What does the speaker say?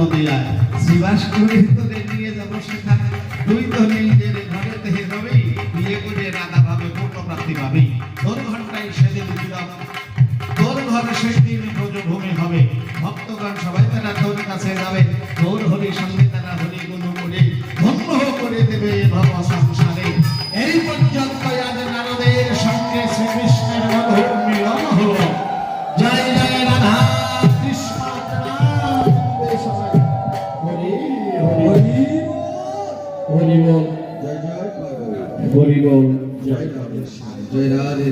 নদিয়ায় শিবাস করে তোদের নিয়ে যাবো সেখানে তুই তো নিজের ঘরে থেকে রবি বিয়ে করে রাধা ভাবে পূর্ণ প্রাপ্তি পাবি তোর ঘরটাই সেদিন দিলাম তোর ঘরে সেদিন ভূমি হবে ভক্তগণ সবাই তারা তোর কাছে যাবে তোর হরি সঙ্গে তারা হরি গুণ করে ধন্য করে দেবে ভব সংসারে এই পর্যন্ত আজ নারদের সঙ্গে শ্রীকৃষ্ণের মধুর মিলন হলো জয় জয় রাধা হরি বল জয় জয় জয় জয় রাধে।